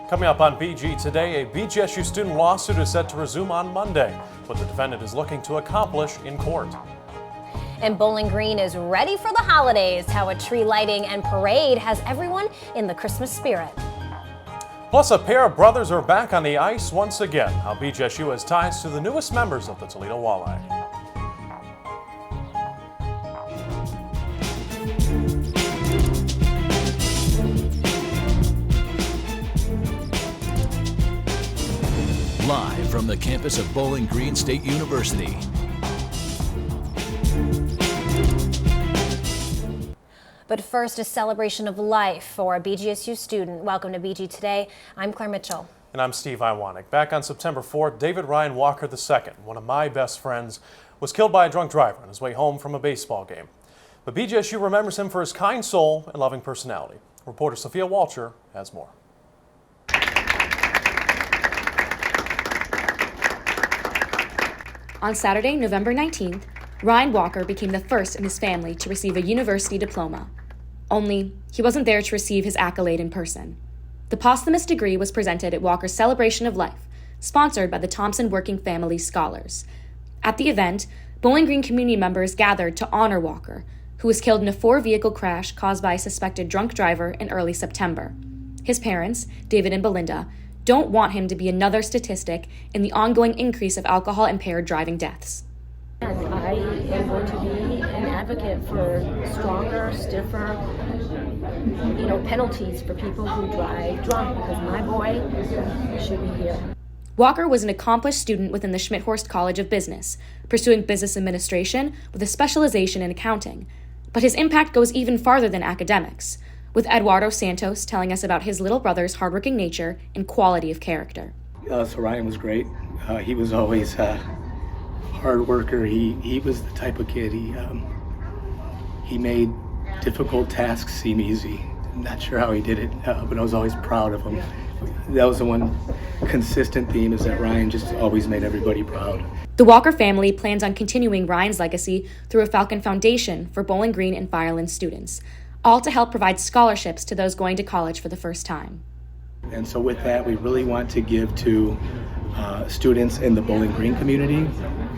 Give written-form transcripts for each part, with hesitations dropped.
Coming up on BG today, a BGSU student lawsuit is set to resume on Monday. What the defendant is looking to accomplish in court. And Bowling Green is ready for the holidays. How a tree lighting and parade has everyone in the Christmas spirit. Plus, a pair of brothers are back on the ice once again. How BGSU has ties to the newest members of the Toledo Walleye. Live from the campus of Bowling Green State University. But first, a celebration of life for a BGSU student. Welcome to BG Today. I'm Claire Mitchell. And I'm Steve Iwanek. Back on September 4th, David Ryan Walker II, one of my best friends, was killed by a drunk driver on his way home from a baseball game. But BGSU remembers him for his kind soul and loving personality. Reporter Sophia Walcher has more. On Saturday, November 19th, Ryan Walker became the first in his family to receive a university diploma. Only, he wasn't there to receive his accolade in person. The posthumous degree was presented at Walker's Celebration of Life, sponsored by the Thompson Working Family Scholars. At the event, Bowling Green community members gathered to honor Walker, who was killed in a 4-vehicle crash caused by a suspected drunk driver in early September. His parents, David and Belinda, don't want him to be another statistic in the ongoing increase of alcohol-impaired driving deaths. And I am going to be an advocate for stronger, stiffer, penalties for people who drive drunk, because my boy should be here. Walker was an accomplished student within the Schmidt-Horst College of Business, pursuing business administration with a specialization in accounting. But his impact goes even farther than academics, with Eduardo Santos telling us about his little brother's hardworking nature and quality of character. So Ryan was great. He was always a hard worker. He was the type of kid, he made difficult tasks seem easy. I'm not sure how he did it, but I was always proud of him. That was the one consistent theme, is that Ryan just always made everybody proud. The Walker family plans on continuing Ryan's legacy through a Falcon Foundation for Bowling Green and Fireland students, all to help provide scholarships to those going to college for the first time. And so with that, we really want to give to students in the Bowling Green community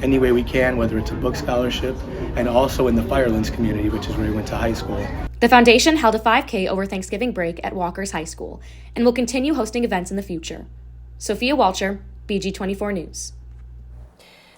any way we can, whether it's a book scholarship, and also in the Firelands community, which is where we went to high school. The foundation held a 5K over Thanksgiving break at Walker's High School and will continue hosting events in the future. Sophia Walcher, BG24 News.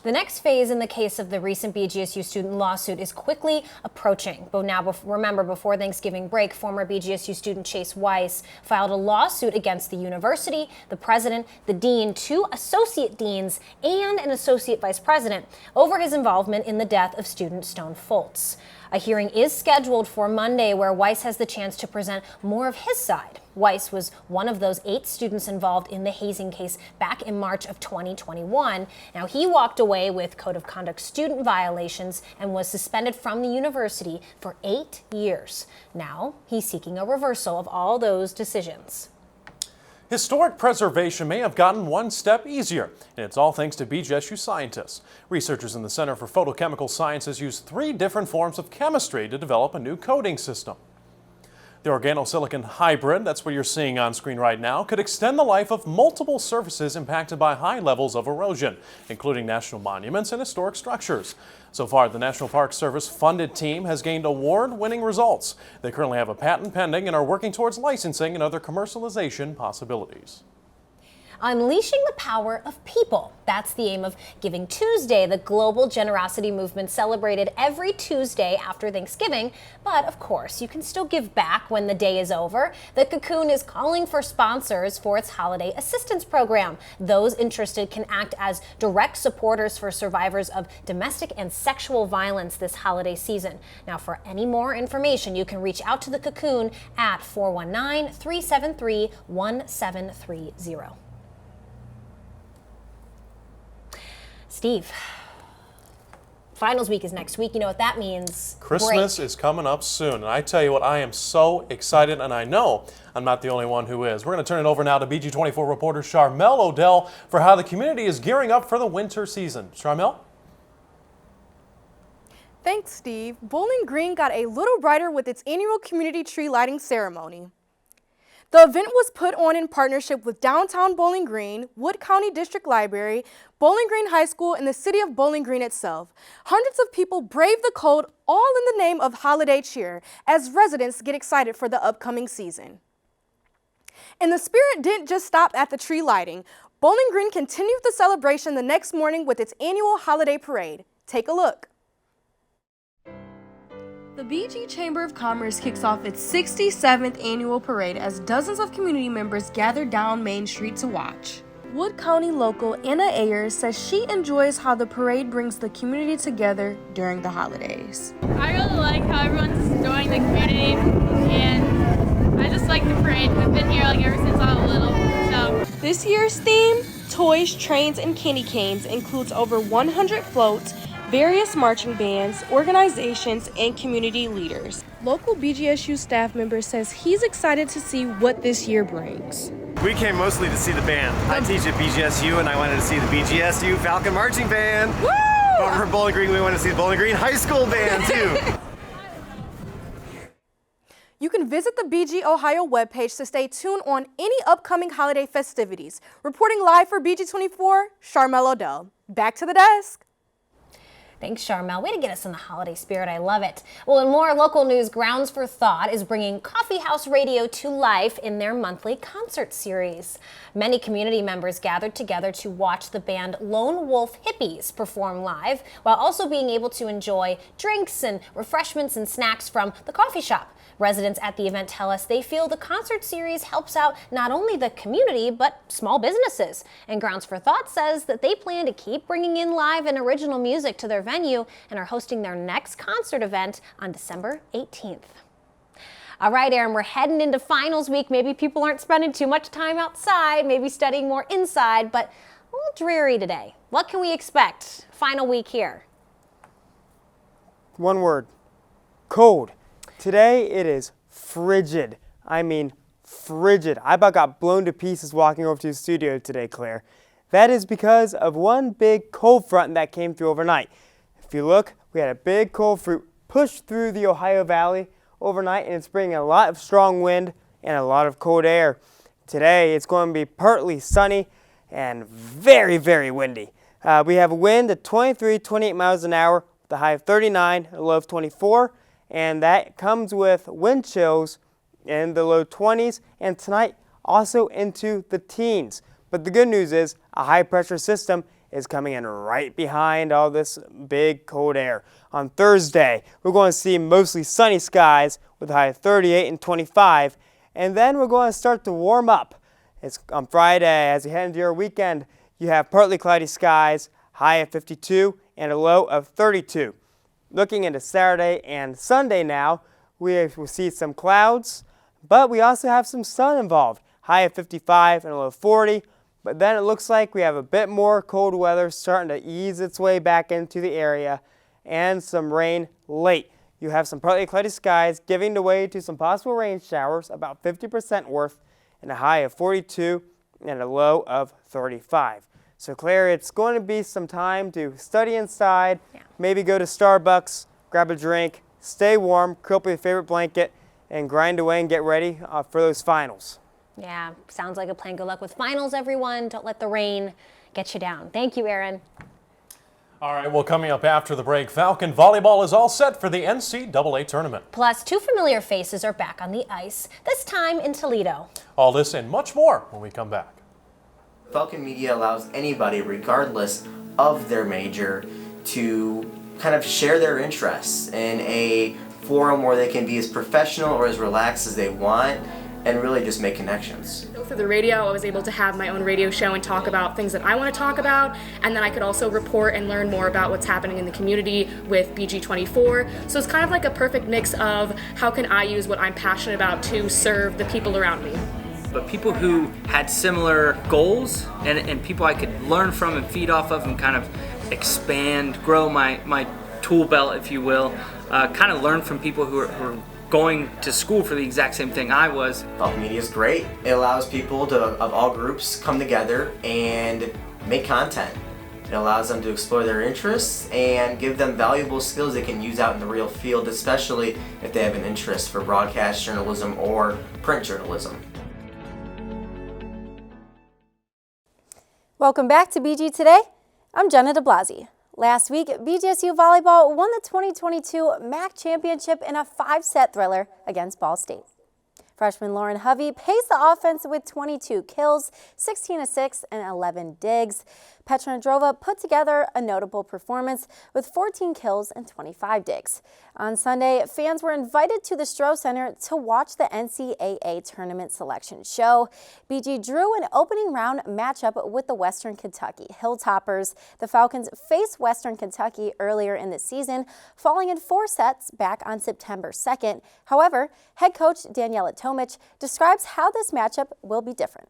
The next phase in the case of the recent BGSU student lawsuit is quickly approaching. But now, remember, before Thanksgiving break, former BGSU student Chase Weiss filed a lawsuit against the university, the president, the dean, 2 associate deans, and an associate vice president over his involvement in the death of student Stone Foltz. A hearing is scheduled for Monday where Weiss has the chance to present more of his side. Weiss was one of those 8 students involved in the hazing case back in March of 2021. Now, he walked away with code of conduct student violations and was suspended from the university for 8 years. Now, he's seeking a reversal of all those decisions. Historic preservation may have gotten one step easier, and it's all thanks to BGSU scientists. Researchers in the Center for Photochemical Sciences used 3 different forms of chemistry to develop a new coating system. The organosilicon hybrid, that's what you're seeing on screen right now, could extend the life of multiple surfaces impacted by high levels of erosion, including national monuments and historic structures. So far, the National Park Service funded team has gained award-winning results. They currently have a patent pending and are working towards licensing and other commercialization possibilities. Unleashing the power of people. That's the aim of Giving Tuesday, the global generosity movement celebrated every Tuesday after Thanksgiving. But of course, you can still give back when the day is over. The Cocoon is calling for sponsors for its holiday assistance program. Those interested can act as direct supporters for survivors of domestic and sexual violence this holiday season. Now, for any more information, you can reach out to the Cocoon at 419-373-1730. Steve, finals week is next week. You know what that means. Christmas is coming up soon. And I tell you what, I am so excited, and I know I'm not the only one who is. We're going to turn it over now to BG24 reporter Charmel Odell for how the community is gearing up for the winter season. Charmel? Thanks, Steve. Bowling Green got a little brighter with its annual community tree lighting ceremony. The event was put on in partnership with Downtown Bowling Green, Wood County District Library, Bowling Green High School, and the city of Bowling Green itself. Hundreds of people braved the cold, all in the name of holiday cheer, as residents get excited for the upcoming season. And the spirit didn't just stop at the tree lighting. Bowling Green continued the celebration the next morning with its annual holiday parade. Take a look. The BG Chamber of Commerce kicks off its 67th annual parade as dozens of community members gather down Main Street to watch. Wood County local Anna Ayers says she enjoys how the parade brings the community together during the holidays. I really like how everyone's enjoying the community, and I just like the parade. I've been here ever since I was little. So this year's theme, Toys, Trains, and Candy Canes, includes over 100 floats, various marching bands, organizations, and community leaders. Local BGSU staff member says he's excited to see what this year brings. We came mostly to see the band. I teach at BGSU and I wanted to see the BGSU Falcon Marching Band. Woo! Over from Bowling Green, we wanted to see the Bowling Green High School Band too. You can visit the BG Ohio webpage to stay tuned on any upcoming holiday festivities. Reporting live for BG24, Charmel Odell. Back to the desk. Thanks, Charmel. Way to get us in the holiday spirit. I love it. Well, in more local news, Grounds for Thought is bringing Coffee House Radio to life in their monthly concert series. Many community members gathered together to watch the band Lone Wolf Hippies perform live, while also being able to enjoy drinks and refreshments and snacks from the coffee shop. Residents at the event tell us they feel the concert series helps out not only the community, but small businesses. And Grounds for Thought says that they plan to keep bringing in live and original music to their venue and are hosting their next concert event on December 18th. All right, Aaron, we're heading into finals week. Maybe people aren't spending too much time outside, maybe studying more inside, but a little dreary today. What can we expect? Final week here. One word, cold. Today it is frigid. I mean frigid. I about got blown to pieces walking over to the studio today, Claire. That is because of one big cold front that came through overnight. If you look, we had a big cold front push through the Ohio Valley overnight, and it's bringing a lot of strong wind and a lot of cold air. Today it's going to be partly sunny and very, very windy. We have a wind at 23-28 miles an hour with a high of 39, a low of 24. And that comes with wind chills in the low 20s, and tonight also into the teens. But the good news is a high pressure system is coming in right behind all this big cold air. On Thursday, we're going to see mostly sunny skies with a high of 38 and 25, and then we're going to start to warm up. It's on Friday, as you head into your weekend, you have partly cloudy skies, high of 52 and a low of 32. Looking into Saturday and Sunday now, we will see some clouds, but we also have some sun involved. High of 55 and a low of 40, but then it looks like we have a bit more cold weather starting to ease its way back into the area, and some rain late. You have some partly cloudy skies giving way to some possible rain showers, about 50% worth, and a high of 42 and a low of 35. So Claire, it's going to be some time to study inside, maybe go to Starbucks, grab a drink, stay warm, curl up with your favorite blanket, and grind away and get ready for those finals. Yeah, sounds like a plan. Good luck with finals, everyone. Don't let the rain get you down. Thank you, Aaron. All right, well, coming up after the break, Falcon volleyball is all set for the NCAA tournament. Plus, two familiar faces are back on the ice, this time in Toledo. All this and much more when we come back. Falcon Media allows anybody, regardless of their major, to kind of share their interests in a forum where they can be as professional or as relaxed as they want and really just make connections. Through the radio, I was able to have my own radio show and talk about things that I want to talk about, and then I could also report and learn more about what's happening in the community with BG24. So it's kind of like a perfect mix of how can I use what I'm passionate about to serve the people around me. But people who had similar goals and people I could learn from and feed off of and kind of expand, grow my tool belt, if you will, kind of learn from people who are going to school for the exact same thing I was. Falcon Media is great. It allows people of all groups come together and make content. It allows them to explore their interests and give them valuable skills they can use out in the real field, especially if they have an interest for broadcast journalism or print journalism. Welcome back to BG Today. I'm Jenna DeBlasi. Last week, BGSU Volleyball won the 2022 MAC Championship in a 5-set thriller against Ball State. Freshman Lauren Hovey paced the offense with 22 kills, 16 assists, and 11 digs. Petra Nadrova put together a notable performance with 14 kills and 25 digs. On Sunday, fans were invited to the Stroh Center to watch the NCAA tournament selection show. BG drew an opening round matchup with the Western Kentucky Hilltoppers. The Falcons faced Western Kentucky earlier in the season, falling in 4 sets back on September 2nd. However, head coach Daniela Tomic describes how this matchup will be different.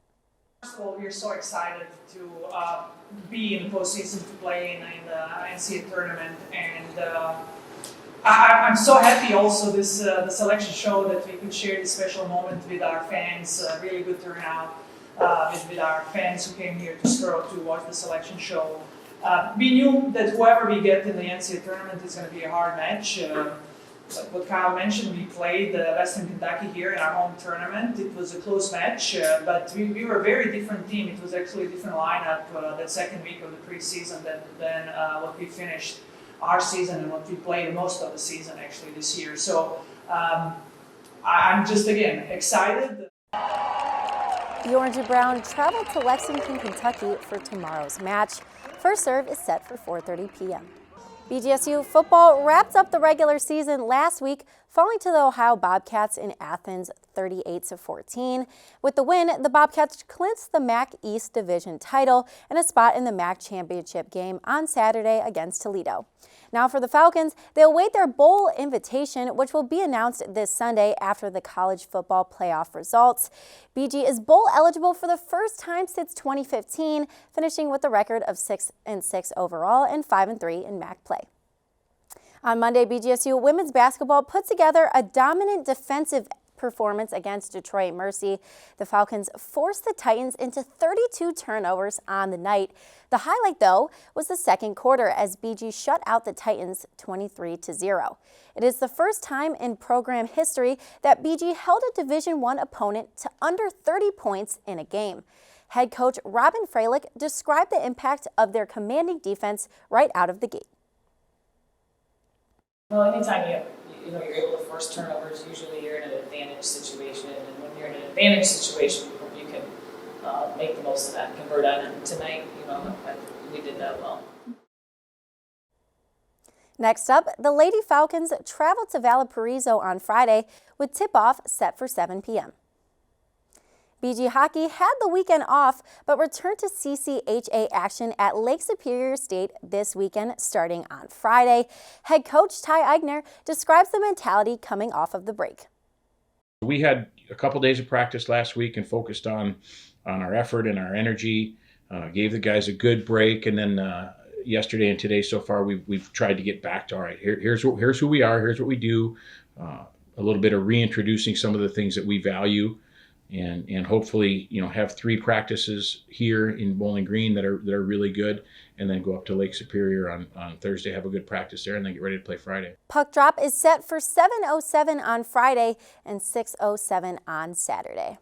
First of all, we're so excited to be in the postseason, to play in the NCAA tournament, and I'm so happy also the selection show that we could share this special moment with our fans. Really good turnout with our fans who came here to Stroh to watch the selection show. We knew that whoever we get in the NCAA tournament is going to be a hard match. Like what Kyle mentioned, we played Western Kentucky here in our home tournament. It was a close match, but we were a very different team. It was actually a different lineup that second week of the preseason than what we finished our season and what we played most of the season actually this year. So I'm just, again, excited. The Orange and Brown traveled to Lexington, Kentucky for tomorrow's match. First serve is set for 4:30 p.m. BGSU football wrapped up the regular season last week, falling to the Ohio Bobcats in Athens 38-14. With the win, the Bobcats clinched the MAC East Division title and a spot in the MAC championship game on Saturday against Toledo. Now for the Falcons, they await their bowl invitation, which will be announced this Sunday after the college football playoff results. BG is bowl eligible for the first time since 2015, finishing with a record of 6-6 overall and 5-3 in MAC play. On Monday, BGSU women's basketball put together a dominant defensive performance against Detroit Mercy. The Falcons forced the Titans into 32 turnovers on the night. The highlight, though, was the second quarter as BG shut out the Titans 23-0. It is the first time in program history that BG held a Division I opponent to under 30 points in a game. Head coach Robin Freilich described the impact of their commanding defense right out of the gate. Well, anytime you're able to force turnovers, usually you're in an advantage situation, and when you're in an advantage situation, you can make the most of that and convert on it. And tonight, we did that well. Next up, the Lady Falcons traveled to Valparaiso on Friday with tip-off set for 7 p.m. BG Hockey had the weekend off, but returned to CCHA action at Lake Superior State this weekend, starting on Friday. Head coach Ty Eigner describes the mentality coming off of the break. We had a couple days of practice last week and focused on our effort and our energy, gave the guys a good break, and then yesterday and today so far we've tried to get back to, all right, here's who we are, here's what we do, a little bit of reintroducing some of the things that we value. And hopefully, have 3 practices here in Bowling Green that are really good, and then go up to Lake Superior on Thursday, have a good practice there, and then get ready to play Friday. Puck drop is set for 7:07 on Friday and 6:07 on Saturday.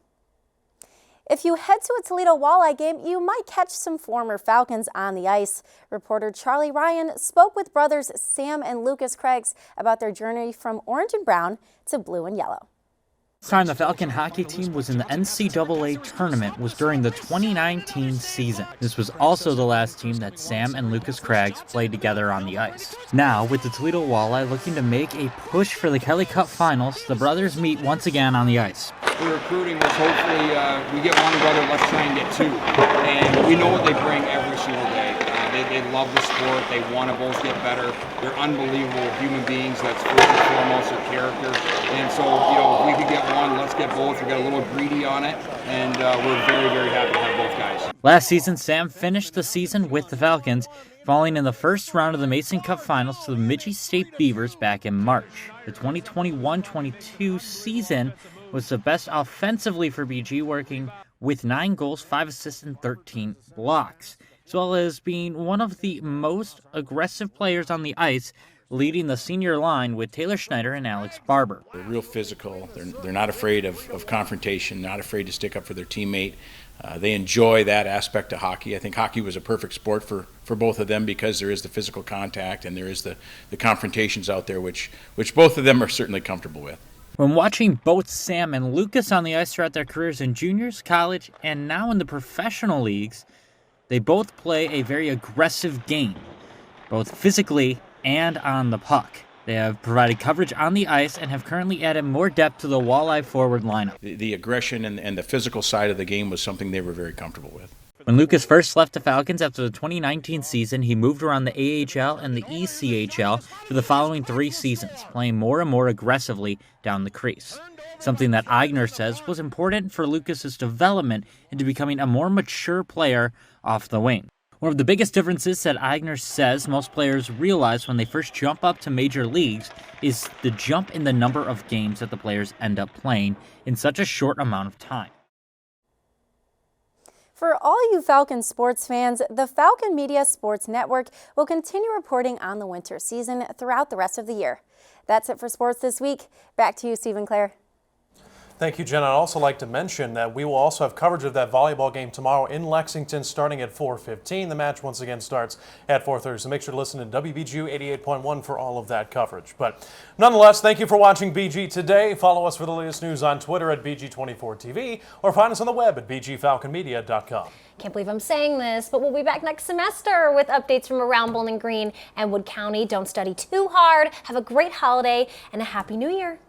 If you head to a Toledo Walleye game, you might catch some former Falcons on the ice. Reporter Charlie Ryan spoke with brothers Sam and Lucas Craigs about their journey from orange and brown to blue and yellow. The time the Falcon hockey team was in the NCAA tournament was during the 2019 season. This was also the last team that Sam and Lucas Craigs played together on the ice. Now, with the Toledo Walleye looking to make a push for the Kelly Cup Finals, the brothers meet once again on the ice. The recruiting was hopefully we get one brother, let's try and get 2. And we know what they bring every single day. They love the sport. They want to both get better. They're unbelievable human beings. That's first and foremost their character. And so, if we could get one, let's get both. We got a little greedy on it, and we're very, very happy to have both guys. Last season, Sam finished the season with the Falcons, falling in the first round of the Mason Cup Finals to the Michigan State Beavers back in March. The 2021-22 season was the best offensively for BG, working with 9 goals, 5 assists, and 13 blocks, as well as being one of the most aggressive players on the ice, leading the senior line with Taylor Schneider and Alex Barber. They're real physical. They're not afraid of confrontation, not afraid to stick up for their teammate. They enjoy that aspect of hockey. I think hockey was a perfect sport for both of them because there is the physical contact and there is the confrontations out there, which both of them are certainly comfortable with. When watching both Sam and Lucas on the ice throughout their careers in juniors, college, and now in the professional leagues, they both play a very aggressive game, both physically and on the puck. They have provided coverage on the ice and have currently added more depth to the walleye forward lineup. The aggression and the physical side of the game was something they were very comfortable with. When Lucas first left the Falcons after the 2019 season, he moved around the AHL and the ECHL for the following 3 seasons, playing more and more aggressively down the crease. Something that Eigner says was important for Lucas's development into becoming a more mature player off the wing. One of the biggest differences that Eigner says most players realize when they first jump up to major leagues is the jump in the number of games that the players end up playing in such a short amount of time. For all you Falcon sports fans, the Falcon Media Sports Network will continue reporting on the winter season throughout the rest of the year. That's it for sports this week. Back to you, Stephen Claire. Thank you, Jen. I'd also like to mention that we will also have coverage of that volleyball game tomorrow in Lexington starting at 4:15. The match once again starts at 4:30, so make sure to listen to WBGU 88.1 for all of that coverage. But nonetheless, thank you for watching BG Today. Follow us for the latest news on Twitter at BG24 TV or find us on the web at bgfalconmedia.com. Can't believe I'm saying this, but we'll be back next semester with updates from around Bowling Green and Wood County. Don't study too hard. Have a great holiday and a Happy New Year.